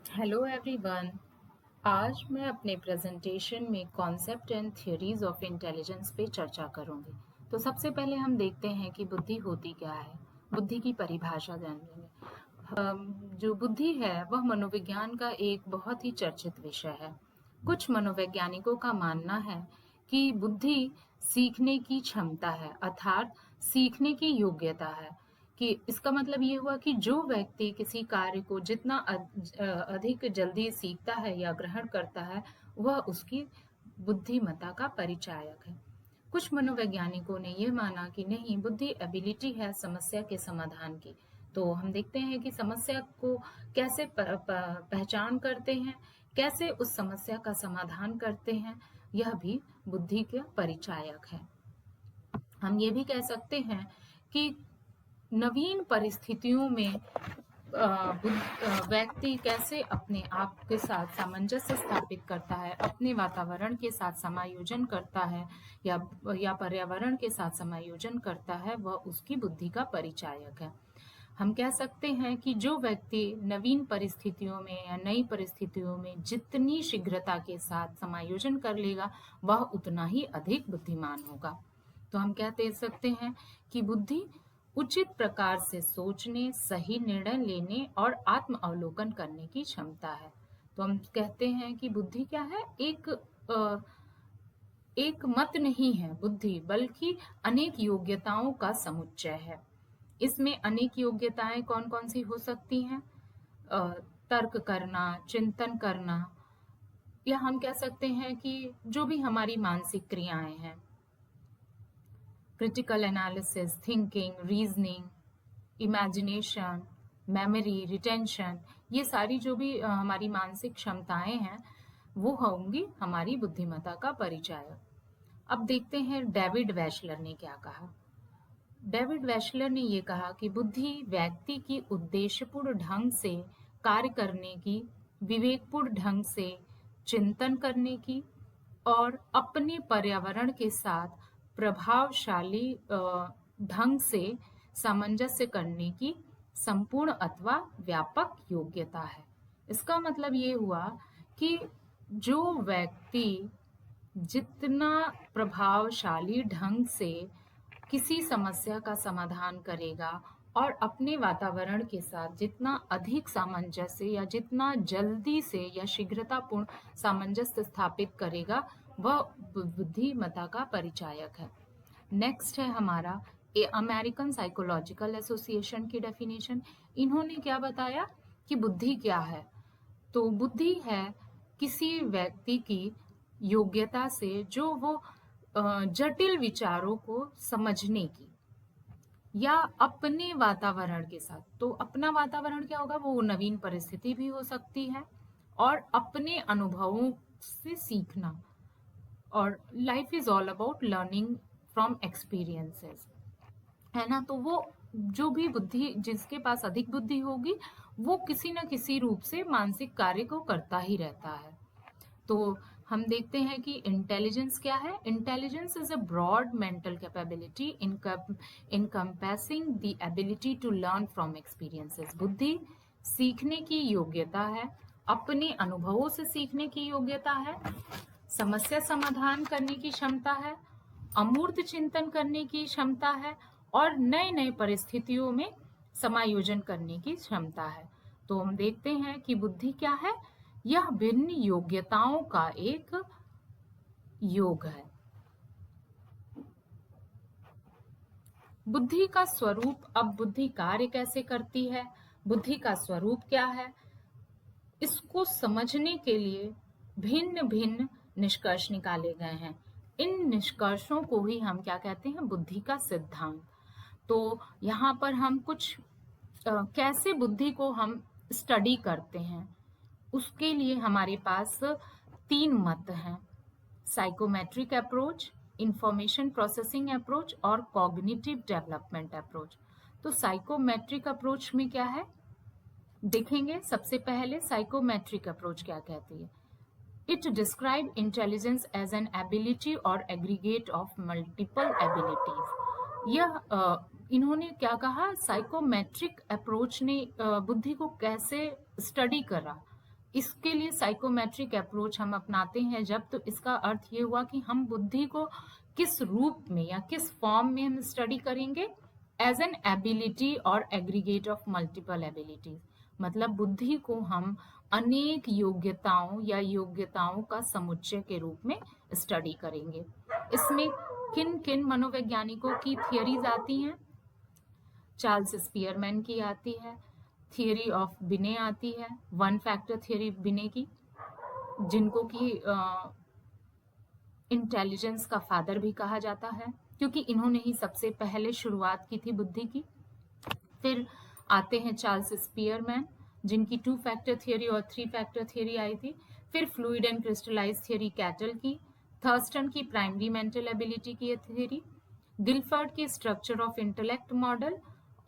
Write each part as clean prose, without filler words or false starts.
Hello everyone. आज मैं अपने प्रेजेंटेशन में concept and theories of intelligence पे चर्चा करूंगी। तो सबसे पहले हम देखते हैं कि बुद्धि होती क्या है। बुद्धि की परिभाषा जान लेंगे। जो बुद्धि है वह मनोविज्ञान का एक बहुत ही चर्चित विषय है। कुछ मनोवैज्ञानिकों का मानना है कि बुद्धि सीखने की क्षमता है, अर्थात सीखने की योग्यता है। कि इसका मतलब ये हुआ कि जो व्यक्ति किसी कार्य को जितना अधिक जल्दी सीखता है या ग्रहण करता है, वह उसकी बुद्धिमत्ता का परिचायक है। कुछ मनोवैज्ञानिकों ने यह माना कि नहीं, बुद्धि एबिलिटी है समस्या के समाधान की। तो हम देखते हैं कि समस्या को कैसे पहचान करते हैं, कैसे उस समस्या का समाधान करते हैं, यह भी बुद्धि का परिचायक है। हम ये भी कह सकते हैं कि नवीन परिस्थितियों में व्यक्ति कैसे अपने आप के साथ सामंजस्य स्थापित करता है, अपने वातावरण के साथ समायोजन करता है या पर्यावरण के साथ समायोजन करता है, वह उसकी बुद्धि का परिचायक है। हम कह सकते हैं कि जो व्यक्ति नवीन परिस्थितियों में या नई परिस्थितियों में जितनी शीघ्रता के साथ समायोजन कर लेगा, वह उतना ही अधिक बुद्धिमान होगा। तो हम कहते सकते हैं कि बुद्धि उचित प्रकार से सोचने, सही निर्णय लेने और आत्म अवलोकन करने की क्षमता है। तो हम कहते हैं कि बुद्धि क्या है? एक मत नहीं है बुद्धि, बल्कि अनेक योग्यताओं का समुच्चय है। इसमें अनेक योग्यताएं कौन कौन सी हो सकती हैं? अ, तर्क करना, चिंतन करना, या हम कह सकते हैं कि जो भी हमारी मानसिक क्रियाएं हैं, critical analysis, thinking, reasoning, imagination, memory, retention, ये सारी जो भी हमारी मानसिक क्षमताएं हैं, वो होंगी हमारी बुद्धिमत्ता का परिचय। अब देखते हैं डेविड वैशलर ने क्या कहा। डेविड वैशलर ने ये कहा कि बुद्धि व्यक्ति की उद्देश्यपूर्ण ढंग से कार्य करने की, विवेकपूर्ण ढंग से चिंतन करने की और अपने पर्यावरण के साथ प्रभावशाली ढंग से सामंजस्य करने की संपूर्ण अथवा व्यापक योग्यता है। इसका मतलब ये हुआ कि जो व्यक्ति जितना प्रभावशाली ढंग से किसी समस्या का समाधान करेगा और अपने वातावरण के साथ जितना अधिक सामंजस्य या जितना जल्दी से या शीघ्रतापूर्ण सामंजस्य स्थापित करेगा, वह बुद्धिमत्ता का परिचायक है। नेक्स्ट है हमारा अमेरिकन साइकोलॉजिकल एसोसिएशन की डेफिनेशन। इन्होंने क्या बताया कि बुद्धि क्या है? तो बुद्धि है किसी व्यक्ति की योग्यता से जो वो जटिल विचारों को समझने की या अपने वातावरण के साथ, तो अपना वातावरण क्या होगा? वो नवीन परिस्थिति भी हो सकती है और अपने अनुभवों से सीखना। और life is all about learning from experiences, है ना? तो वो जो भी बुद्धि, जिसके पास अधिक बुद्धि होगी, वो किसी न किसी रूप से मानसिक कार्य को करता ही रहता है। तो हम देखते हैं कि इंटेलिजेंस क्या है? Intelligence is a broad mental capability encompassing the ability to learn from experiences. बुद्धि सीखने की योग्यता है, अपने अनुभवों से सीखने की योग्यता है, समस्या समाधान करने की क्षमता है, अमूर्त चिंतन करने की क्षमता है और नए नए परिस्थितियों में समायोजन करने की क्षमता है। तो हम देखते हैं कि बुद्धि क्या है? यह भिन्न योग्यताओं का एक योग है। बुद्धि का स्वरूप। अब बुद्धि कार्य कैसे करती है, बुद्धि का स्वरूप क्या है, इसको समझने के लिए भिन्न भिन्न निष्कर्ष निकाले गए हैं। इन निष्कर्षों को ही हम क्या कहते हैं? बुद्धि का सिद्धांत। तो यहाँ पर हम कुछ कैसे बुद्धि को हम स्टडी करते हैं, उसके लिए हमारे पास 3 मत हैं: psychometric approach, information processing approach और कॉग्निटिव डेवलपमेंट अप्रोच। तो साइकोमेट्रिक अप्रोच में क्या है देखेंगे। सबसे पहले साइकोमेट्रिक अप्रोच क्या कहती है? It describe intelligence as an ability और एग्रीगेट ऑफ मल्टीपल एबिलिटीज। यह इन्होंने क्या कहा? साइकोमेट्रिक अप्रोच ने बुद्धि को कैसे स्टडी करा, इसके लिए साइकोमेट्रिक अप्रोच हम अपनाते हैं जब, तो इसका अर्थ ये हुआ कि हम बुद्धि को किस रूप में या किस फॉर्म में हम स्टडी करेंगे, एज एन एबिलिटी और एग्रीगेट ऑफ मल्टीपल एबिलिटीज। मतलब बुद्धि को हम अनेक योग्यताओं या योग्यताओं का समुच्चय के रूप में स्टडी करेंगे। इसमें किन किन मनोवैज्ञानिकों की थियरीज आती हैं? चार्ल्स स्पीयरमैन की आती है, थियरी ऑफ बिने आती है, वन फैक्टर थियरी बिने की, जिनको कि इंटेलिजेंस का फादर भी कहा जाता है, क्योंकि इन्होंने ही सबसे पहले शुरुआत की थी बुद्धि की। फिर आते हैं चार्ल्स स्पीयरमैन, जिनकी टू फैक्टर थियरी और थ्री फैक्टर थियरी आई थी। फिर fluid and crystallize theory Cattell की, थर्स्टन की प्राइमरी मेंटल एबिलिटी की थियरी, गिलफर्ड की स्ट्रक्चर ऑफ इंटेलेक्ट मॉडल,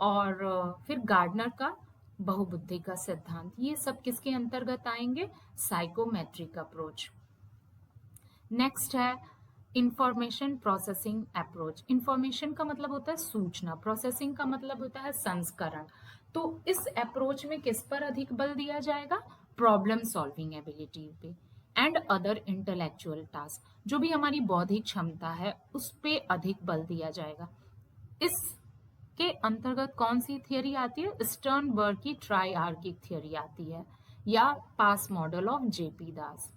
और फिर गार्डनर का बहुबुद्धि का सिद्धांत। ये सब किसके अंतर्गत आएंगे? Psychometric approach. नेक्स्ट है इंफॉर्मेशन प्रोसेसिंग अप्रोच। इंफॉर्मेशन का मतलब होता है सूचना, प्रोसेसिंग का मतलब होता है संस्करण। तो इस अप्रोच में किस पर अधिक बल दिया जाएगा? प्रॉब्लम सॉल्विंग एबिलिटी पे एंड अदर इंटेलेक्चुअल टास्क। जो भी हमारी बौद्धिक क्षमता है उस पे अधिक बल दिया जाएगा। इसके अंतर्गत कौन सी थियरी आती है? स्टर्नबर्ग की ट्राइआर्किक थियरी आती है, या PASS model of JP Das.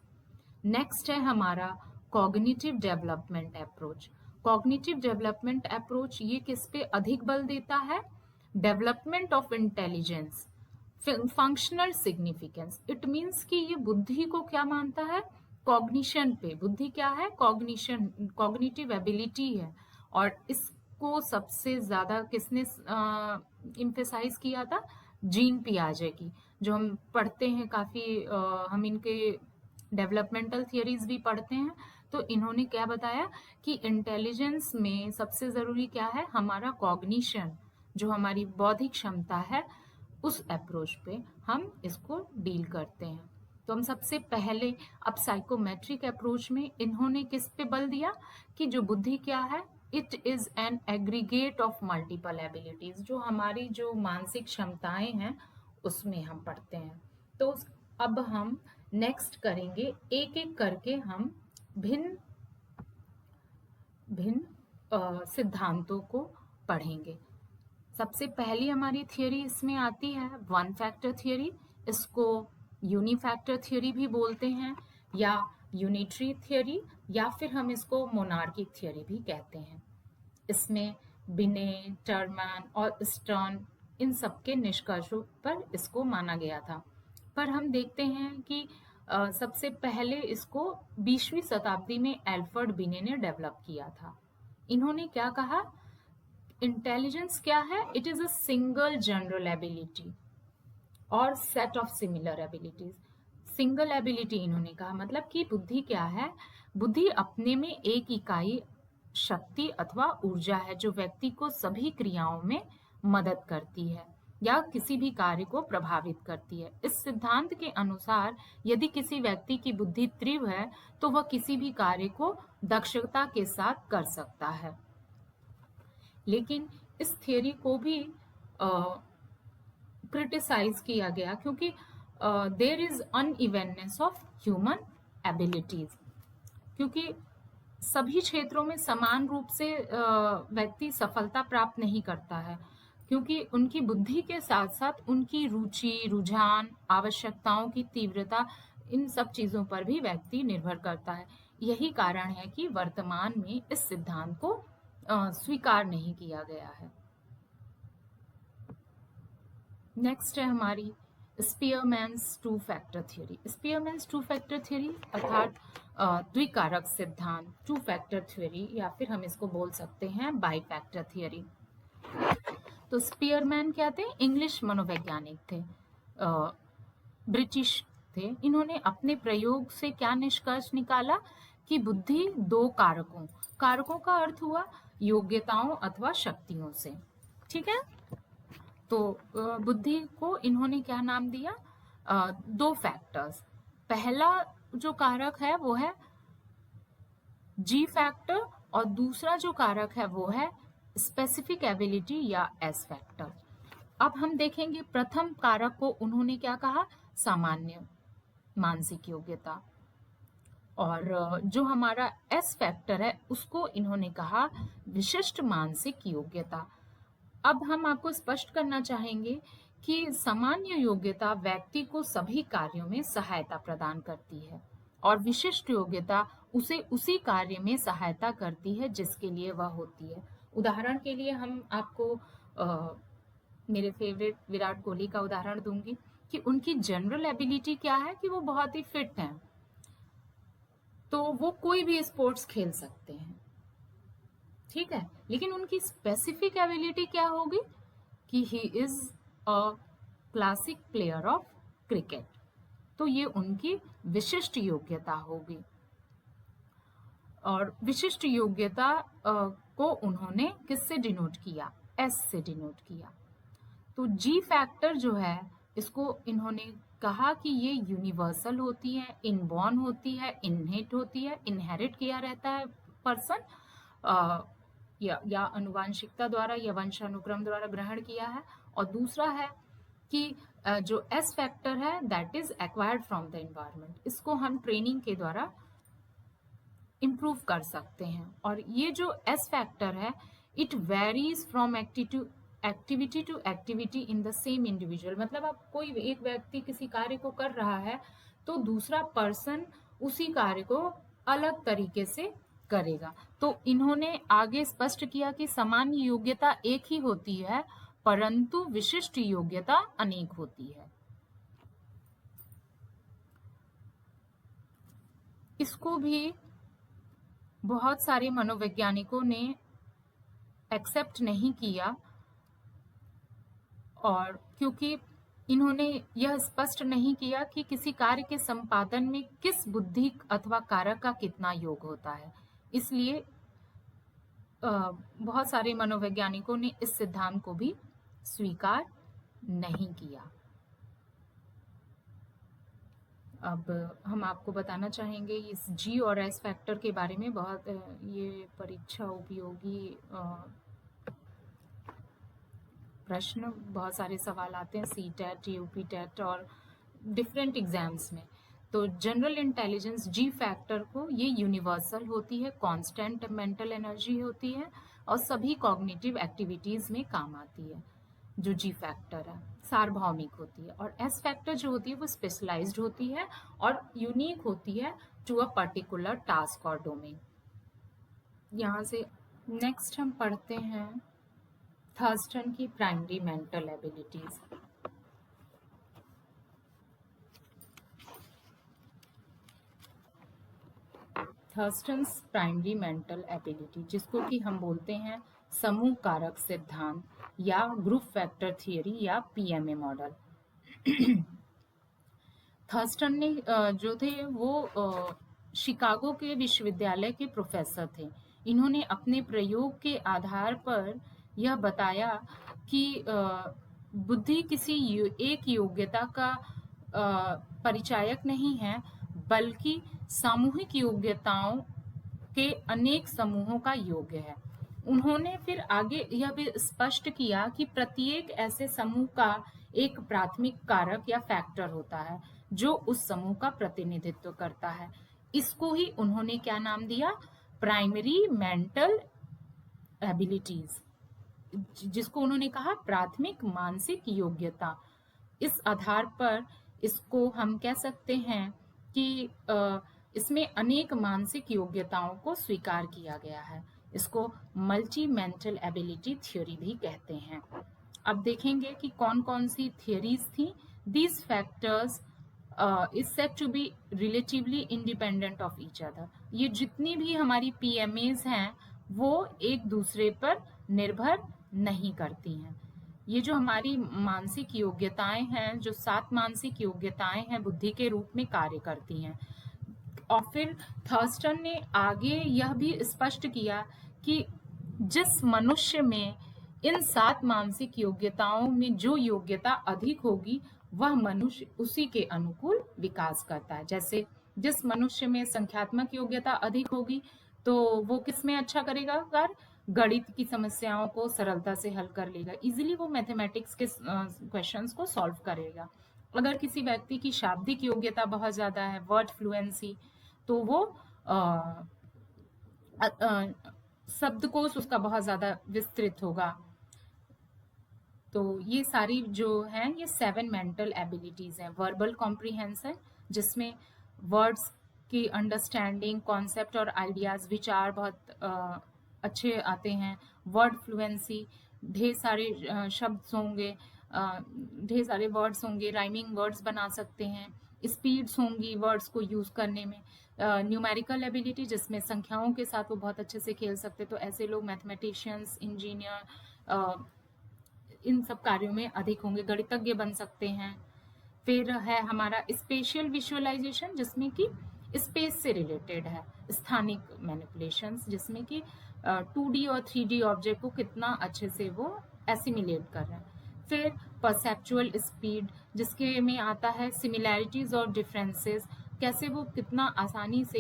Next है हमारा cognitive development approach. Cognitive development approach ये किस पे अधिक बल देता है? Development of intelligence, functional significance. It means कि ये बुद्धि को क्या मानता है? कॉग्निशन पे। बुद्धि क्या है? कॉग्निशन, कॉग्निटिव एबिलिटी है। और इसको सबसे ज्यादा किसने इम्फेसाइज किया था? जीन पियाजे की, जो हम पढ़ते हैं काफी, हम इनके डेवलपमेंटल थियरीज भी पढ़ते हैं। तो इन्होंने क्या बताया कि इंटेलिजेंस में सबसे जरूरी क्या है? हमारा कॉग्निशन, जो हमारी बौद्धिक क्षमता है, उस अप्रोच पे हम इसको डील करते हैं। तो हम सबसे पहले अब साइकोमेट्रिक अप्रोच में इन्होंने किस पे बल दिया कि जो बुद्धि क्या है? It is an aggregate of multiple abilities. जो हमारी जो मानसिक क्षमताएं हैं उसमें हम पढ़ते हैं। तो अब हम नेक्स्ट करेंगे, एक एक करके हम भिन्न भिन्न सिद्धांतों को पढ़ेंगे। सबसे पहली हमारी थियरी इसमें आती है वन फैक्टर थियरी। इसको यूनिफैक्टर थियरी भी बोलते हैं, या यूनिटरी थियरी, या फिर हम इसको मोनार्किक थियरी भी कहते हैं। इसमें बिने, टर्मैन और स्टर्न, इन सबके निष्कर्षों पर इसको माना गया था। पर हम देखते हैं कि सबसे पहले इसको 20वीं शताब्दी में एल्फ्रेड बिने ने डेवलप किया था। इन्होंने क्या कहा? इंटेलिजेंस क्या है? It is a single general ability और set of similar abilities. Single ability इन्होंने कहा, मतलब कि बुद्धि क्या है? बुद्धि अपने में एक इकाई शक्ति अथवा ऊर्जा है जो व्यक्ति को सभी क्रियाओं में मदद करती है या किसी भी कार्य को प्रभावित करती है। इस सिद्धांत के अनुसार यदि किसी व्यक्ति की बुद्धि तीव्र है तो वह किसी भी कार्य को दक्षता के साथ कर सकता है। लेकिन इस थियरी को भी क्रिटिसाइज किया गया, क्योंकि there is unevenness of human abilities, क्योंकि सभी क्षेत्रों में समान रूप से व्यक्ति सफलता प्राप्त नहीं करता है, क्योंकि उनकी बुद्धि के साथ साथ उनकी रुचि, रुझान, आवश्यकताओं की तीव्रता, इन सब चीजों पर भी व्यक्ति निर्भर करता है। यही कारण है कि वर्तमान में इस सिद्धांत को स्वीकार नहीं किया गया है। नेक्स्ट है हमारी स्पीयरमैन्स two factor theory. स्पीयरमैन्स two factor theory अर्थात द्विकारक सिद्धांत, टू फैक्टर थ्योरी, या फिर हम इसको बोल सकते हैं बाई फैक्टर थ्योरी। तो स्पीयरमैन क्या थे? इंग्लिश मनोवैज्ञानिक थे, ब्रिटिश थे। इन्होंने अपने प्रयोग से क्या निष्कर्ष निकाला कि बुद्धि दो कारकों का अर्थ हुआ योग्यताओं अथवा शक्तियों से। ठीक है, तो बुद्धि को इन्होंने क्या नाम दिया? दो फैक्टर्स। पहला जो कारक है वो है जी फैक्टर, और दूसरा जो कारक है वो है स्पेसिफिक एबिलिटी या एस फैक्टर। अब हम देखेंगे प्रथम कारक को उन्होंने क्या कहा? सामान्य। मानसिक योग्यता। और जो हमारा एस फैक्टर है उसको इन्होंने कहा विशिष्ट मानसिक योग्यता। अब हम आपको स्पष्ट करना चाहेंगे कि सामान्य योग्यता व्यक्ति को सभी कार्यों में सहायता प्रदान करती है और विशिष्ट योग्यता उसे उसी कार्य में सहायता करती है जिसके लिए वह होती है। उदाहरण के लिए हम आपको मेरे फेवरेट विराट कोहली का उदाहरण दूंगी कि उनकी जनरल एबिलिटी क्या है कि वो बहुत ही फिट हैं, तो वो कोई भी स्पोर्ट्स खेल सकते हैं, ठीक है। लेकिन उनकी स्पेसिफिक एबिलिटी क्या होगी कि he is a classic player of cricket, तो ये उनकी विशिष्ट योग्यता होगी। और विशिष्ट योग्यता को उन्होंने किससे डिनोट किया? एस से डिनोट किया। तो जी फैक्टर जो है इसको इन्होंने कहा कि ये यूनिवर्सल होती है, इनबॉर्न होती है, इनहेट होती है, इनहेरिट किया रहता है पर्सन या अनुवांशिकता द्वारा या वंशानुक्रम द्वारा ग्रहण किया है। और दूसरा है कि जो एस फैक्टर है that is acquired from the environment, इसको हम ट्रेनिंग के द्वारा इम्प्रूव कर सकते हैं। और ये जो एस फैक्टर है it varies from activity to activity in the same individual, मतलब आप कोई एक व्यक्ति किसी कार्य को कर रहा है तो दूसरा पर्सन उसी कार्य को अलग तरीके से करेगा। तो इन्होंने आगे स्पष्ट किया कि सामान्य योग्यता एक ही होती है परंतु विशिष्ट योग्यता अनेक होती है। इसको भी बहुत सारे मनोवैज्ञानिकों ने एक्सेप्ट नहीं किया, और क्योंकि इन्होंने यह स्पष्ट नहीं किया कि किसी कार्य के संपादन में किस बुद्धि अथवा कारक का कितना योग होता है, इसलिए बहुत सारे मनोवैज्ञानिकों ने इस सिद्धांत को भी स्वीकार नहीं किया। अब हम आपको बताना चाहेंगे इस जी और एस फैक्टर के बारे में। बहुत ये परीक्षा उपयोगी प्रश्न, बहुत सारे सवाल आते हैं सी टेट, यूपी टेट और डिफरेंट एग्जाम्स में। तो जनरल इंटेलिजेंस जी फैक्टर को ये यूनिवर्सल होती है, कांस्टेंट मेंटल एनर्जी होती है और सभी कॉग्निटिव एक्टिविटीज में काम आती है। जो जी फैक्टर है सार्वभौमिक होती है, और एस फैक्टर जो होती है वो स्पेशलाइज्ड होती है और यूनिक होती है टू अ पर्टिकुलर टास्क और डोमेन। यहाँ से नेक्स्ट हम पढ़ते हैं थर्स्टन की primary mental abilities. Thurstone's primary mental ability, जिसको कि हम बोलते हैं समूह कारक सिद्धांत या ग्रुप फैक्टर थियरी या पीएमए मॉडल। थर्स्टन ने जो थे वो शिकागो के विश्वविद्यालय के प्रोफेसर थे। इन्होंने अपने प्रयोग के आधार पर यह बताया कि बुद्धि किसी एक योग्यता का परिचायक नहीं है बल्कि सामूहिक योग्यताओं के अनेक समूहों का योग है। उन्होंने फिर आगे यह भी स्पष्ट किया कि प्रत्येक ऐसे समूह का एक प्राथमिक कारक या फैक्टर होता है जो उस समूह का प्रतिनिधित्व करता है। इसको ही उन्होंने क्या नाम दिया? प्राइमरी मेंटल एबिलिटीज, जिसको उन्होंने कहा प्राथमिक मानसिक योग्यता। इस आधार पर इसको हम कह सकते हैं कि इसमें अनेक मानसिक योग्यताओं को स्वीकार किया गया है। इसको मल्टी मेंटल एबिलिटी थ्योरी भी कहते हैं। अब देखेंगे कि कौन कौन सी थियरीज थी। These factors is said to be relatively independent of each other. ये जितनी भी हमारी पीएमएज हैं वो एक दूसरे पर निर्भर नहीं करती हैं। ये जो हमारी मानसिक योग्यताएं हैं, जो 7 मानसिक योग्यताएं हैं बुद्धि के रूप में कार्य करती हैं। और फिर थर्स्टन ने आगे यह भी स्पष्ट किया कि जिस मनुष्य में इन 7 मानसिक योग्यताओं में जो योग्यता अधिक होगी वह मनुष्य उसी के अनुकूल विकास करता है। जैसे जिस मनुष्य में संख्यात्मक योग्यता अधिक होगी तो वो किस में अच्छा करेगा कार्य? गणित की समस्याओं को सरलता से हल कर लेगा, इजीली वो मैथमेटिक्स के क्वेश्चंस को सॉल्व करेगा। अगर किसी व्यक्ति की शाब्दिक योग्यता बहुत ज्यादा है, वर्ड फ्लुएंसी, तो वो शब्दकोश उसका बहुत ज्यादा विस्तृत होगा। तो ये सारी जो हैं ये 7 मेंटल एबिलिटीज हैं। वर्बल कॉम्प्रिहेंशन, जिसमें वर्ड्स की अंडरस्टैंडिंग, कॉन्सेप्ट और आइडियाज, विचार बहुत अच्छे आते हैं। वर्ड फ्लुएंसी, ढेर सारे शब्द होंगे, ढेर सारे वर्ड्स होंगे, राइमिंग वर्ड्स बना सकते हैं। स्पीड्स होंगी वर्ड्स को यूज करने में। न्यूमेरिकल एबिलिटी, जिसमें संख्याओं के साथ वो बहुत अच्छे से खेल सकते, तो ऐसे लोग मैथमेटिशियंस, इंजीनियर, इन सब कार्यों में अधिक होंगे, गणितज्ञ बन सकते हैं। फिर है हमारा स्पेशियल विजुअलाइजेशन, जिसमें कि स्पेस से रिलेटेड है। स्थानिक मैनिपुलेशंस, जिसमें कि 2D और 3D ऑब्जेक्ट को कितना अच्छे से वो एसिमिलेट कर रहे हैं। फिर परसेप्चुअल स्पीड, जिसके में आता है सिमिलैरिटीज और डिफरेंसेस, कैसे वो कितना आसानी से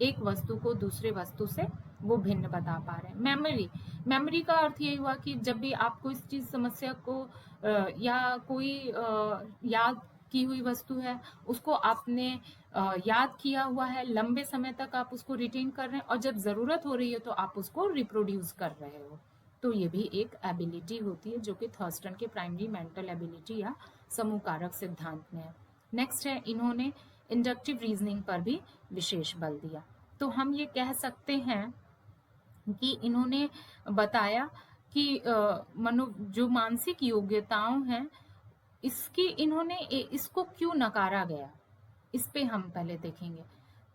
एक वस्तु को दूसरे वस्तु से वो भिन्न बता पा रहे हैं। मेमोरी, मेमोरी का अर्थ यही हुआ कि जब भी आप कोई चीज समस्या को या कोई याद की हुई वस्तु है, उसको आपने याद किया हुआ है, लंबे समय तक आप उसको रिटेन कर रहे हैं, और जब जरूरत हो रही है तो आप उसको रिप्रोड्यूस कर रहे हो। तो ये भी एक एबिलिटी होती है, जो कि थर्स्टन के प्राइमरी मेंटल एबिलिटी या समूह कारक सिद्धांत में है। नेक्स्ट है, इन्होंने इंडक्टिव रीजनिंग पर भी विशेष बल दिया। तो हम ये कह सकते हैं कि इन्होंने बताया कि जो मानसिक योग्यताओं हैं, इसकी इन्होंने इसको क्यों नकारा गया, इस पे हम पहले देखेंगे।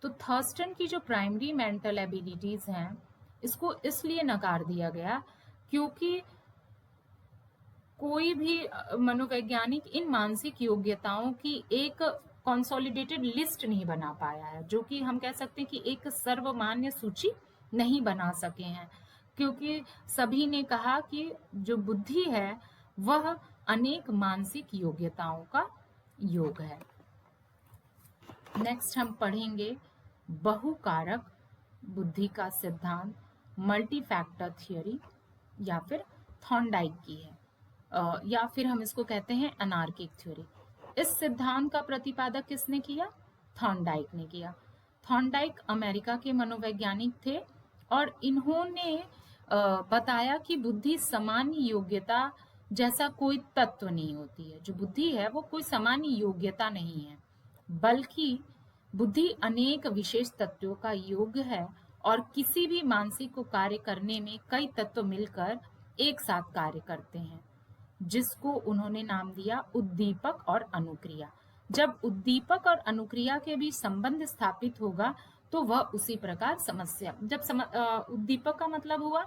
तो थर्स्टन की जो प्राइमरी मेंटल एबिलिटीज हैं, इसको इसलिए नकार दिया गया क्योंकि कोई भी मनोवैज्ञानिक इन मानसिक योग्यताओं की एक कंसोलिडेटेड लिस्ट नहीं बना पाया है, जो कि हम कह सकते हैं कि एक सर्वमान्य सूची नहीं बना सके हैं, क्योंकि सभी ने कहा कि जो बुद्धि है वह अनेक मानसिक योग्यताओं का योग है। नेक्स्ट हम पढ़ेंगे बहुकारक बुद्धि का सिद्धांत, मल्टी फैक्टर थियोरी, या फिर थॉर्नडाइक की है, या फिर हम इसको कहते हैं अनार्किक थ्योरी। इस सिद्धांत का प्रतिपादक किसने किया? थॉर्नडाइक ने किया। थॉर्नडाइक अमेरिका के मनोवैज्ञानिक थे, और इन्होंने बताया कि बुद्धि सामान्य योग्यता जैसा कोई तत्व नहीं होती है। जो बुद्धि है वो कोई सामान्य योग्यता नहीं है, बल्कि बुद्धि अनेक विशेष तत्वों का योग है, और किसी भी मानसिक को कार्य करने में कई तत्व मिलकर एक साथ कार्य करते हैं, जिसको उन्होंने नाम दिया उद्दीपक और अनुक्रिया। जब उद्दीपक और अनुक्रिया के बीच संबंध स्थापित होगा तो वह उसी प्रकार समस्या, जब उद्दीपक का मतलब हुआ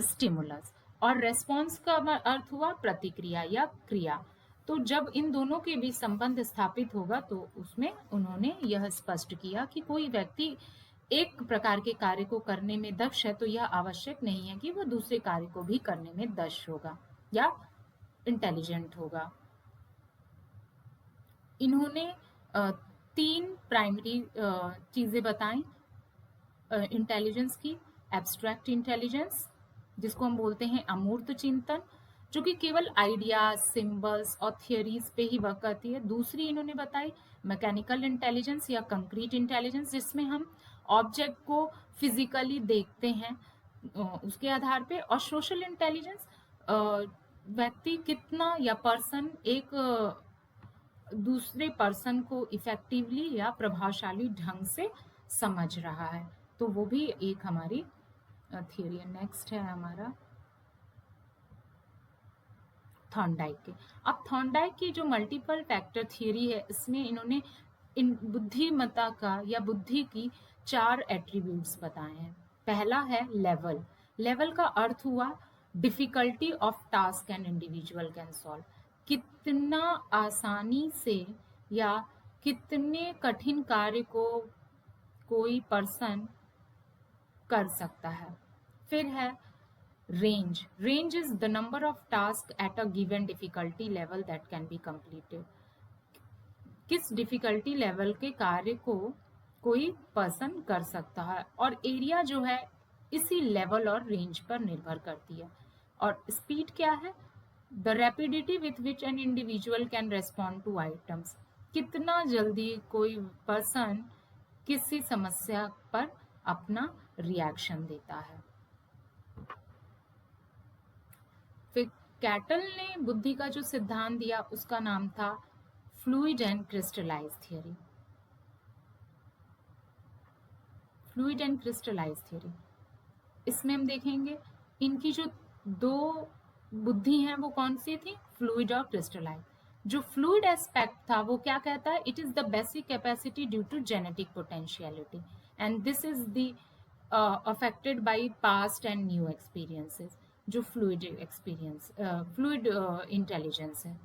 स्टिमुलस और रेस्पॉन्स का अर्थ हुआ प्रतिक्रिया या क्रिया, तो जब इन दोनों के बीच संबंध स्थापित होगा तो उसमें उन्होंने यह स्पष्ट किया कि कोई व्यक्ति एक प्रकार के कार्य को करने में दक्ष है तो यह आवश्यक नहीं है कि वह दूसरे कार्य को भी करने में दक्ष होगा या इंटेलिजेंट होगा। इन्होंने 3 प्राइमरी चीजें बताई इंटेलिजेंस की। एब्स्ट्रैक्ट इंटेलिजेंस, जिसको हम बोलते हैं अमूर्त चिंतन, जो कि केवल आइडियाज, सिंबल्स और थियरीज पे ही वर्क करती है। दूसरी इन्होंने बताई मैकेनिकल इंटेलिजेंस या कंक्रीट इंटेलिजेंस, जिसमें हम ऑब्जेक्ट को फिजिकली देखते हैं उसके आधार पे। और सोशल इंटेलिजेंस, व्यक्ति कितना या पर्सन एक दूसरे पर्सन को इफेक्टिवली या प्रभावशाली ढंग से समझ रहा है, तो वो भी एक हमारी थियरी है। नेक्स्ट है हमारा थॉर्नडाइक के। अब थॉर्नडाइक की जो मल्टीपल फैक्टर थियरी है, इसमें इन्होंने इन बुद्धिमत्ता का या बुद्धि की 4 एट्रीब्यूट्स बताए हैं। पहला है लेवल। लेवल का अर्थ हुआ difficulty of task and individual can solve, कितना आसानी से या कितने कठिन कार्य को कोई पर्सन कर सकता है। फिर है range. Range is the number of task at a given difficulty level that can be completed, किस डिफिकल्टी लेवल के कार्य को कोई पर्सन कर सकता है। और एरिया जो है इसी लेवल और रेंज पर निर्भर करती है। और स्पीड क्या है? The rapidity with which an individual can respond to items, कितना जल्दी कोई पर्सन किसी समस्या पर अपना रिएक्शन देता है। फिर कैटल ने बुद्धि का जो सिद्धांत दिया उसका नाम था fluid and crystallize theory. Fluid and crystallize theory, इसमें हम देखेंगे इनकी जो दो बुद्धि हैं वो कौन सी थी, फ्लूइड और क्रिस्टलाइज। जो फ्लूइड एस्पेक्ट था वो क्या कहता है, it is the basic capacity due to genetic potentiality and this is the affected by past and new experiences, जो फ्लूइड एक्सपीरियंस फ्लूइड इंटेलिजेंस है।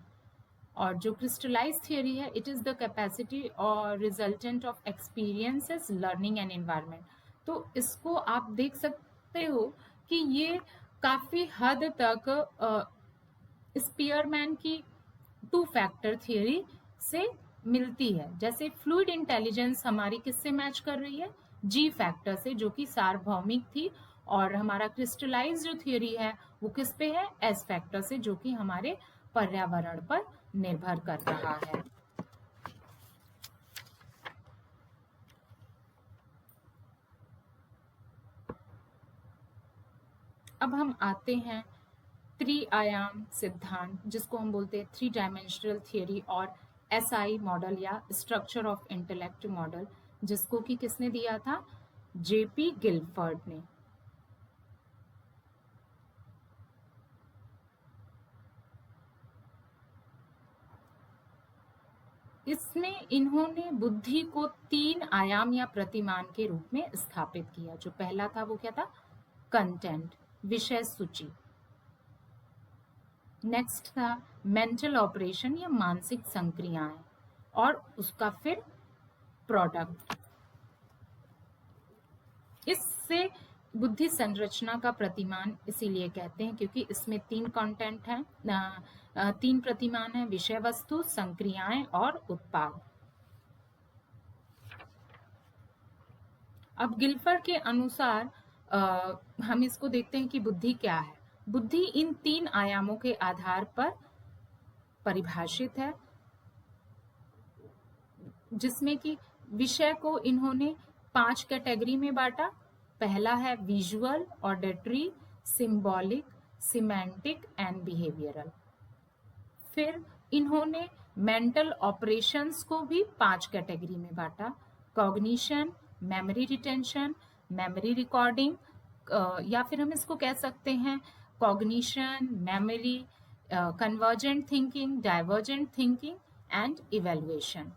और जो क्रिस्टलाइज थियरी है, इट इज द कैपेसिटी और resultant of experiences, learning and environment. तो इसको आप देख सकते हो कि ये काफी हद तक स्पीयरमैन की टू फैक्टर थियरी से मिलती है। जैसे फ्लूइड इंटेलिजेंस हमारी किससे मैच कर रही है, जी फैक्टर से, जो कि सार्वभौमिक थी, और हमारा क्रिस्टलाइज जो थियरी है वो किस पे है, एस फैक्टर से, जो कि हमारे पर्यावरण पर निर्भर कर रहा है। अब हम आते हैं त्रिआयाम सिद्धांत, जिसको हम बोलते हैं थ्री डायमेंशनल थियरी, और एसआई मॉडल या स्ट्रक्चर ऑफ इंटेलेक्ट मॉडल, जिसको कि किसने दिया था, जेपी गिलफर्ड ने। इसमें इन्होंने बुद्धि को तीन आयाम या प्रतिमान के रूप में स्थापित किया। जो पहला था वो क्या था, कंटेंट, विषय सूची। नेक्स्ट था मेंटल ऑपरेशन या मानसिक संक्रियाएं, और उसका फिर प्रोडक्ट। इससे बुद्धि संरचना का प्रतिमान इसीलिए कहते हैं क्योंकि इसमें तीन कंटेंट हैं, तीन प्रतिमान है, विषय वस्तु, संक्रियाएं और उत्पाद। अब गिल्फर्ड के अनुसार हम इसको देखते हैं कि बुद्धि क्या है। बुद्धि इन तीन आयामों के आधार पर परिभाषित है, जिसमें कि विषय को इन्होंने 5 कैटेगरी में बांटा। पहला है visual, auditory, symbolic, semantic and behavioural. फिर इन्होंने मेंटल ऑपरेशंस को भी 5 कैटेगरी में बांटा, cognition, memory retention, memory recording, या फिर हम इसको कह सकते हैं cognition, memory, convergent thinking, divergent thinking and evaluation.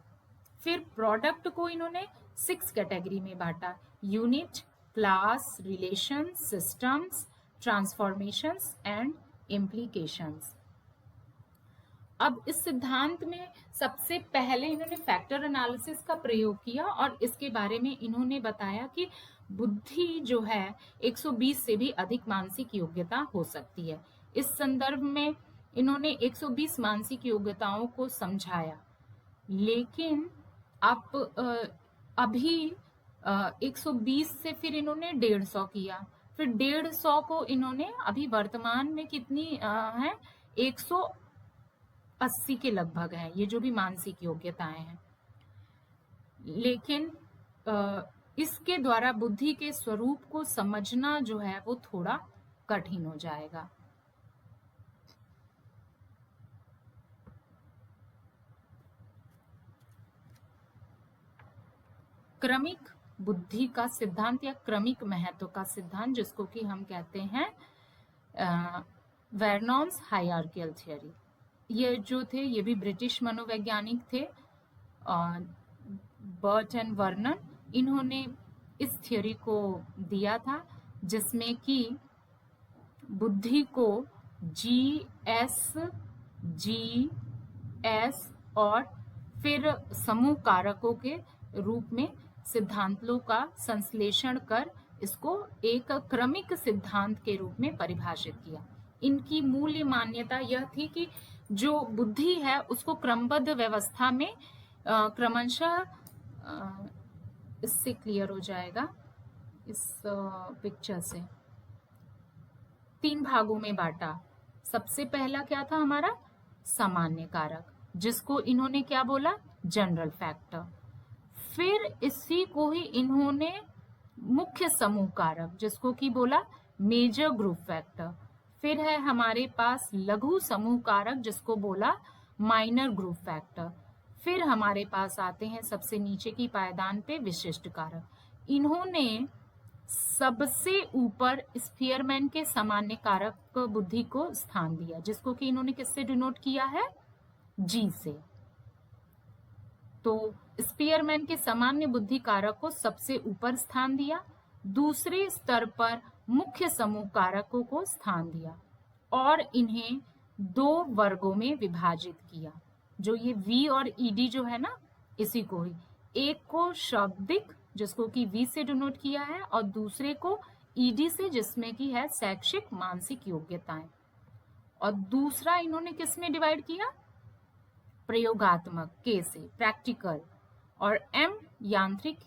फिर प्रोडक्ट को इन्होंने 6 कैटेगरी में बांटा, unit, class, relation, systems, transformations and implications. अब इस सिद्धांत में सबसे पहले इन्होंने फैक्टर एनालिसिस का प्रयोग किया और इसके बारे में इन्होंने बताया कि बुद्धि जो है 120 से भी अधिक मानसिक योग्यता हो सकती है। इस संदर्भ में इन्होंने 120 मानसिक योग्यताओं को समझाया, लेकिन आप अभी 120 से फिर इन्होंने 150 किया, फिर 150 को इन्होंने अभी वर्तमान में कितनी है, 180 के लगभग है ये जो भी मानसिक योग्यताएं हैं। लेकिन इसके द्वारा बुद्धि के स्वरूप को समझना जो है वो थोड़ा कठिन हो जाएगा। क्रमिक बुद्धि का सिद्धांत या क्रमिक महत्व का सिद्धांत, जिसको कि हम कहते हैं वेर्नॉन्स हायरार्कियल थियरी। ये जो थे ये भी ब्रिटिश मनोवैज्ञानिक थे, बर्ट एंड वर्नन, इन्होंने इस थियरी को दिया था, जिसमें कि बुद्धि को GS, GS और फिर समूह कारकों के रूप में सिद्धांतों का संश्लेषण कर इसको एक क्रमिक सिद्धांत के रूप में परिभाषित किया। इनकी मूल मान्यता यह थी कि जो बुद्धि है उसको क्रमबद्ध व्यवस्था में क्रमशः, इससे क्लियर हो जाएगा इस पिक्चर से, 3 भागों में बांटा। सबसे पहला क्या था हमारा सामान्य कारक, जिसको इन्होंने क्या बोला, जनरल फैक्टर। फिर इसी को ही इन्होंने मुख्य समूह कारक, जिसको कि बोला मेजर ग्रुप फैक्टर। फिर है हमारे पास लघु समूह कारक, जिसको बोला माइनर ग्रुप फैक्टर। फिर हमारे पास आते हैं सबसे नीचे की पायदान पे विशिष्ट कारक। इन्होंने सबसे ऊपर स्पीयरमैन के सामान्य कारक बुद्धि को स्थान दिया, जिसको कि इन्होंने किससे डिनोट किया है, जी से। तो स्पीयरमैन के सामान्य बुद्धि कारक को सबसे ऊपर स्थान दिया, दूसरे स्तर पर मुख्य समूह कारकों को स्थान दिया और इन्हें दो वर्गों में विभाजित किया। जो ये वी और ईडी जो है ना, इसी को ही, एक को शाब्दिक, जिसको कि वी से डिनोट किया है, और दूसरे को ईडी से, जिसमें की है शैक्षिक मानसिक योग्यताएं। और दूसरा इन्होंने किस में डिवाइड किया, प्रयोगात्मक के से, प्रैक्टिकल, और एम यांत्रिक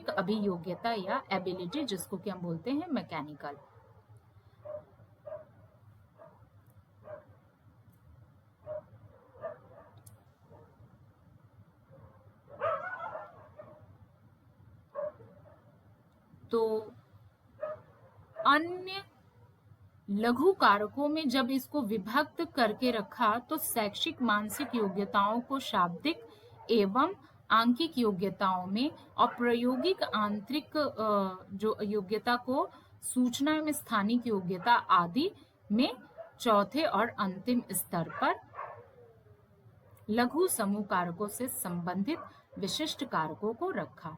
अभियोग्यता या एबिलिटी, जिसको कि हम बोलते हैं मैकेनिकल। तो अन्य लघु कारकों में जब इसको विभक्त करके रखा तो शैक्षिक मानसिक योग्यताओं को शाब्दिक एवं आंकिक योग्यताओं में और प्रायोगिक आंतरिक जो योग्यता को सूचना एवं स्थानिक योग्यता आदि में चौथे और अंतिम स्तर पर लघु समूह कारकों से संबंधित विशिष्ट कारकों को रखा।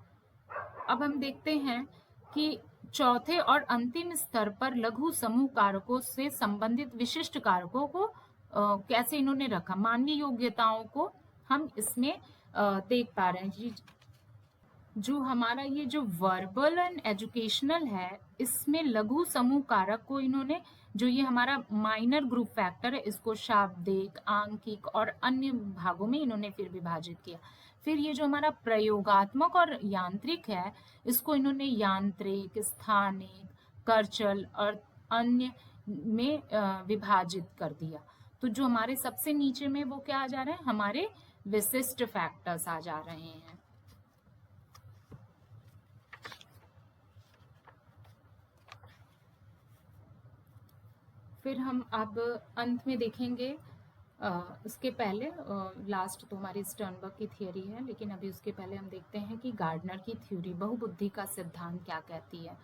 अब हम देखते हैं कि चौथे और अंतिम स्तर पर लघु समूह कारकों से संबंधित विशिष्ट कारकों को कैसे इन्होंने रखा। मानवीय योग्यताओं को हम इसमें देख पा रहे हैं। जो हमारा ये जो वर्बल एंड एजुकेशनल है, इसमें लघु समूह कारक को इन्होंने, जो ये हमारा माइनर ग्रुप फैक्टर है, इसको शाब्दिक, आंकिक और अन्य भागों में इन्होंने फिर विभाजित किया। फिर ये जो हमारा प्रयोगात्मक और यांत्रिक है, इसको इन्होंने यांत्रिक, स्थानिक, करचल और अन्य में विभाजित कर दिया। तो जो हमारे सबसे नीचे में वो क्या आ जा रहे हैं, हमारे विशिष्ट फैक्टर्स आ जा रहे हैं। फिर हम अब अंत में देखेंगे, उसके पहले लास्ट तो हमारी स्टर्नबर्ग की थियोरी है, लेकिन अभी उसके पहले हम देखते हैं कि गार्डनर की थ्योरी, बहुबुद्धि का सिद्धांत क्या कहती है।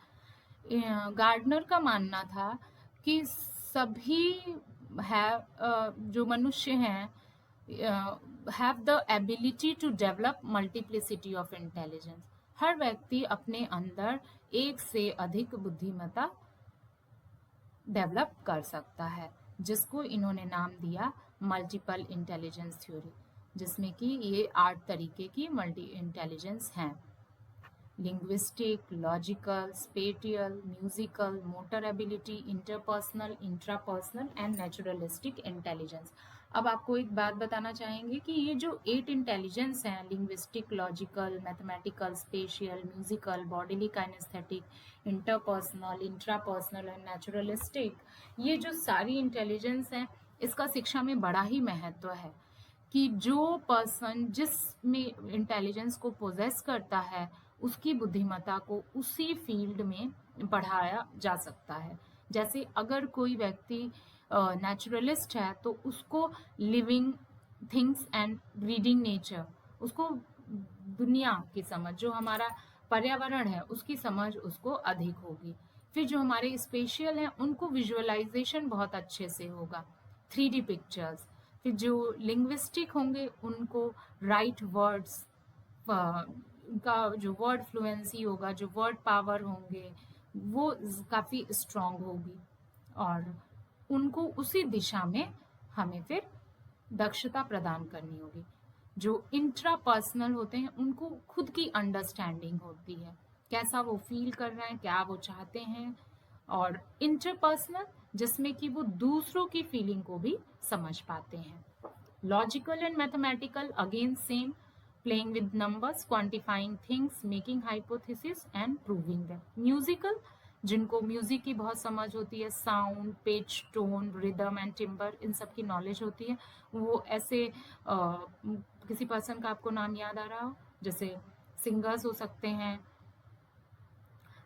गार्डनर का मानना था कि सभी जो मनुष्य हैं have the ability to develop multiplicity of intelligence. हर व्यक्ति अपने अंदर एक से अधिक बुद्धिमत्ता डेवलप कर सकता है, जिसको इन्होंने नाम दिया मल्टीपल इंटेलिजेंस थ्योरी, जिसमें कि ये 8 तरीके की मल्टी इंटेलिजेंस हैं। Linguistic, logical, spatial, musical, motor ability, interpersonal, intrapersonal and naturalistic intelligence. अब आपको एक बात बताना चाहेंगे कि ये जो 8 इंटेलिजेंस हैं, linguistic, logical, mathematical, spatial, musical, bodily kinesthetic, interpersonal, intrapersonal and naturalistic, ये जो सारी इंटेलिजेंस हैं, इसका शिक्षा में बड़ा ही महत्व है कि जो पर्सन जिस में इंटेलिजेंस को पोजेस करता है, उसकी बुद्धिमत्ता को उसी फील्ड में बढ़ाया जा सकता है। जैसे अगर कोई व्यक्ति नेचुरलिस्ट है, तो उसको living things and reading nature, उसको दुनिया की समझ, जो हमारा पर्यावरण है, उसकी समझ उसको अधिक होगी। फिर जो हमारे स्पेशियल हैं, उनको विजुअलाइजेशन बहुत अच्छे से होगा, 3D पिक्चर्स। फिर जो लिंग्विस्टिक होंगे, उनको राइट वर्ड्स, उनका जो वर्ड फ्लुएंसी होगा, जो वर्ड पावर होंगे, वो काफ़ी स्ट्रांग होगी और उनको उसी दिशा में हमें फिर दक्षता प्रदान करनी होगी। जो इंट्रापर्सनल होते हैं, उनको खुद की अंडरस्टैंडिंग होती है, कैसा वो फील कर रहे हैं, क्या वो चाहते हैं। और इंटरपर्सनल, जिसमें कि वो दूसरों की फीलिंग को भी समझ पाते हैं। Logical and mathematical, again same, playing with numbers, quantifying things, making hypothesis and proving them. Musical, जिनको म्यूजिक की बहुत समझ होती है, sound, pitch, tone, rhythm and timbre, इन सब की नॉलेज होती है, वो ऐसे किसी पर्सन का आपको नाम याद आ रहा हो, जैसे सिंगर्स हो सकते हैं।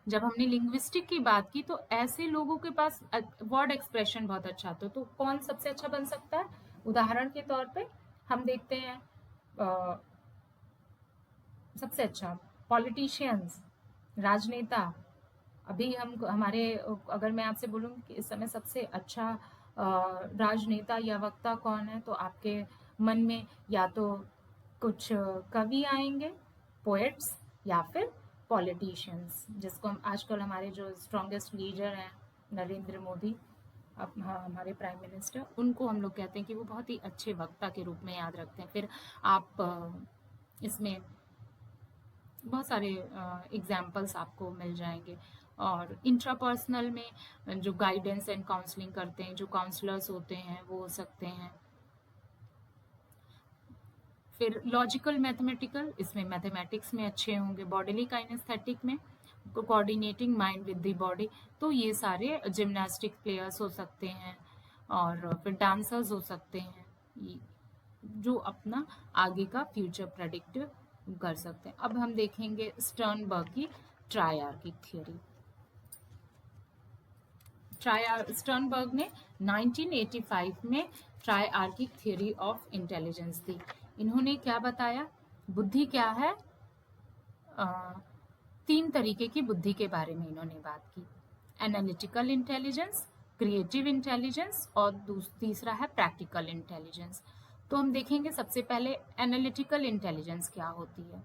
जब हमने लिंग्विस्टिक की बात की तो ऐसे लोगों के पास वर्ड एक्सप्रेशन बहुत अच्छा आता है, तो कौन सबसे अच्छा बन सकता है? उदाहरण के तौर पे हम देखते हैं सबसे अच्छा पॉलिटिशियंस, राजनेता। अभी हमारे अगर मैं आपसे बोलूं कि इस समय सबसे अच्छा राजनेता या वक्ता कौन है, तो आपके मन में या तो कुछ कवि आएंगे, पोएट्स, या फिर पॉलिटिशियंस, जिसको हम आजकल हमारे जो स्ट्रॉन्गेस्ट लीडर हैं नरेंद्र मोदी, अब हमारे प्राइम मिनिस्टर, उनको हम लोग कहते हैं कि वो बहुत ही अच्छे वक्ता के रूप में याद रखते हैं। फिर आप इसमें बहुत सारे एग्जाम्पल्स आपको मिल जाएंगे। और इंट्रापर्सनल में जो गाइडेंस एंड काउंसलिंग करते हैं, जो काउंसलर्स होते हैं, वो हो सकते हैं। फिर लॉजिकल मैथमेटिकल, इसमें मैथमेटिक्स में अच्छे होंगे। बॉडीली काइनेस्थेटिक में coordinating mind with the body, तो ये सारे जिम्नास्टिक प्लेयर्स हो सकते हैं। और फिर डांसर्स हो सकते हैं, जो अपना आगे का फ्यूचर प्रेडिक्ट कर सकते हैं। अब हम देखेंगे स्टर्नबर्ग की ट्रायआर्किक थ्योरी। स्टर्नबर्ग ने 1985 में ट्रायआर्किक थ्योरी ऑफ इंटेलिजेंस दी। इन्होंने क्या बताया? बुद्धि क्या है? 3 तरीके की बुद्धि के बारे में इन्होंने बात की। एनालिटिकल इंटेलिजेंस, क्रिएटिव इंटेलिजेंस और तीसरा है प्रैक्टिकल इंटेलिजेंस। तो हम देखेंगे सबसे पहले एनालिटिकल इंटेलिजेंस क्या होती है।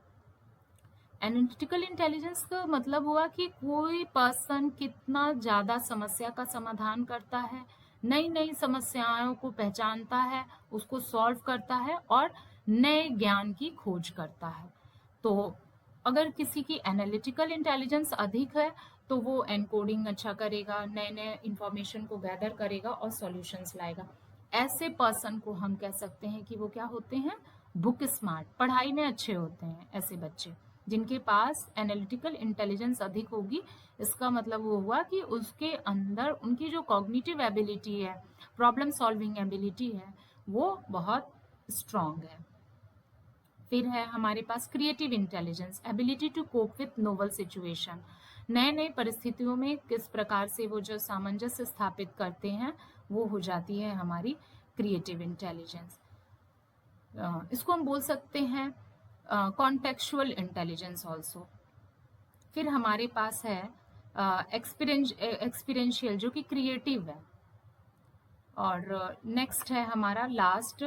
एनालिटिकल इंटेलिजेंस का मतलब हुआ कि कोई पर्सन कितना ज़्यादा समस्या का समाधान करता है, नई नई समस्याओं को पहचानता है, उसको सॉल्व करता है और नए ज्ञान की खोज करता है। तो अगर किसी की एनालिटिकल इंटेलिजेंस अधिक है तो वो एनकोडिंग अच्छा करेगा, नए नए इंफॉर्मेशन को गैदर करेगा और सॉल्यूशंस लाएगा। ऐसे पर्सन को हम कह सकते हैं कि वो क्या होते हैं? बुक स्मार्ट, पढ़ाई में अच्छे होते हैं ऐसे बच्चे जिनके पास एनालिटिकल इंटेलिजेंस अधिक होगी। इसका मतलब वो हुआ कि उसके अंदर उनकी जो कॉग्निटिव एबिलिटी है, प्रॉब्लम सॉल्विंग एबिलिटी है, वो बहुत स्ट्रांग है। फिर है हमारे पास creative intelligence, ability to cope with novel situation, नए नए परिस्थितियों में किस प्रकार से वो जो सामंजस्य स्थापित करते हैं, वो हो जाती है हमारी क्रिएटिव इंटेलिजेंस। इसको हम बोल सकते हैं कॉन्टेक्चुअल इंटेलिजेंस ऑल्सो। फिर हमारे पास है एक्सपीरियंशियल, जो कि क्रिएटिव है। और नेक्स्ट है हमारा लास्ट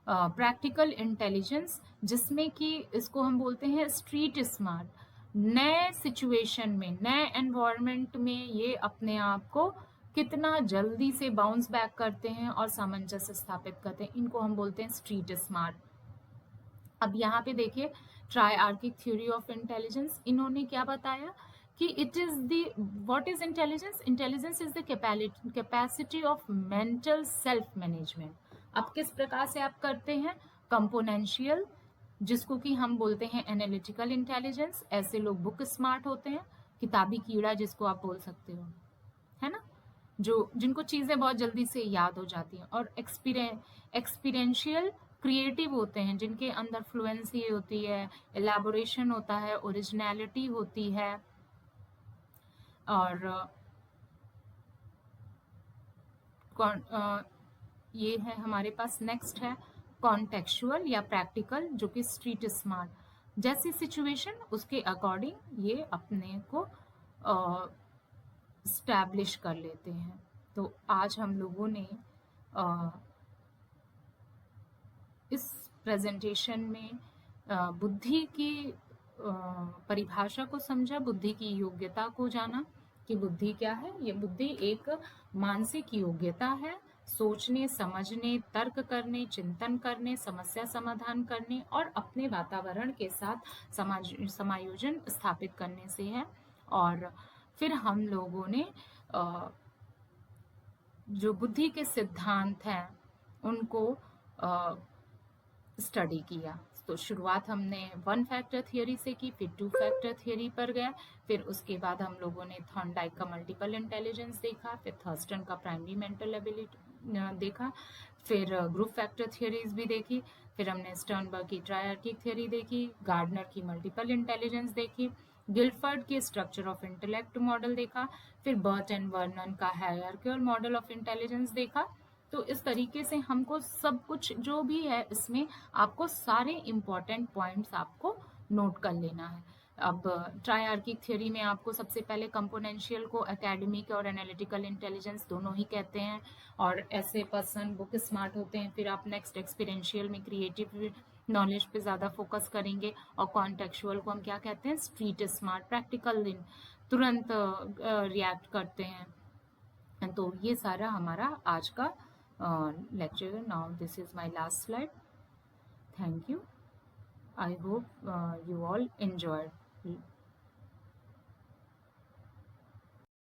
प्रैक्टिकल इंटेलिजेंस, जिसमें कि इसको हम बोलते हैं स्ट्रीट स्मार्ट। नए सिचुएशन में, नए एनवायरनमेंट में ये अपने आप को कितना जल्दी से बाउंस बैक करते हैं और सामंजस्य स्थापित करते हैं, इनको हम बोलते हैं स्ट्रीट स्मार्ट। अब यहाँ पे देखिए ट्रायआर्किक थ्योरी ऑफ इंटेलिजेंस, इन्होंने क्या बताया कि it is the what is intelligence? Intelligence is the capacity of mental self management. अब किस प्रकार से आप करते हैं? कंपोनेंशियल, जिसको कि हम बोलते हैं एनालिटिकल इंटेलिजेंस। ऐसे लोग बुक स्मार्ट होते हैं, किताबी कीड़ा जिसको आप बोल सकते हो, है ना, जो जिनको चीजें बहुत जल्दी से याद हो जाती हैं। और एक्सपीरियंशियल क्रिएटिव होते हैं, जिनके अंदर फ्लुएंसी होती है, एलैबोरेशन होता है, ओरिजिनलिटी होती है। और ये है हमारे पास नेक्स्ट है कॉन्टेक्चुअल या प्रैक्टिकल, जो कि स्ट्रीट स्मार्ट। जैसी सिचुएशन उसके अकॉर्डिंग ये अपने को स्टैब्लिश कर लेते हैं। तो आज हम लोगों ने इस प्रेजेंटेशन में बुद्धि की परिभाषा को समझा, बुद्धि की योग्यता को जाना कि बुद्धि क्या है। ये बुद्धि एक मानसिक योग्यता है, सोचने, समझने, तर्क करने, चिंतन करने, समस्या समाधान करने और अपने वातावरण के साथ समायोजन स्थापित करने से है। और फिर हम लोगों ने जो बुद्धि के सिद्धांत हैं उनको स्टडी किया। तो शुरुआत हमने 1 फैक्टर थियरी से की, फिर 2 फैक्टर थियरी पर गया, फिर उसके बाद हम लोगों ने थॉर्नडाइक का मल्टीपल इंटेलिजेंस देखा, फिर थर्स्टन का प्राइमरी मेंटल एबिलिटी देखा, फिर ग्रुप फैक्टर थियरीज भी देखी, फिर हमने स्टर्नबर्ग की ट्रायर्किक थियरी देखी, गार्डनर की मल्टीपल इंटेलिजेंस देखी, गिलफर्ड के स्ट्रक्चर ऑफ इंटेलेक्ट मॉडल देखा, फिर बर्ट एंड वर्नन का हायरार्किकल मॉडल ऑफ इंटेलिजेंस देखा। तो इस तरीके से हमको सब कुछ जो भी है इसमें आपको सारे इम्पॉर्टेंट पॉइंट्स आपको नोट कर लेना है। अब ट्रायर्किक थ्योरी में आपको सबसे पहले कंपोनेंशियल को एकेडमिक और एनालिटिकल इंटेलिजेंस दोनों ही कहते हैं, और ऐसे पर्सन बुक स्मार्ट होते हैं। फिर आप नेक्स्ट एक्सपीरियंशियल में क्रिएटिव नॉलेज पे ज़्यादा फोकस करेंगे, और कॉन्टेक्चुअल को हम क्या कहते हैं, स्ट्रीट स्मार्ट, प्रैक्टिकल दिन तुरंत रिएक्ट करते हैं। तो ये सारा हमारा आज का lecture. Now this is my last slide. Thank you. I hope you all enjoyed.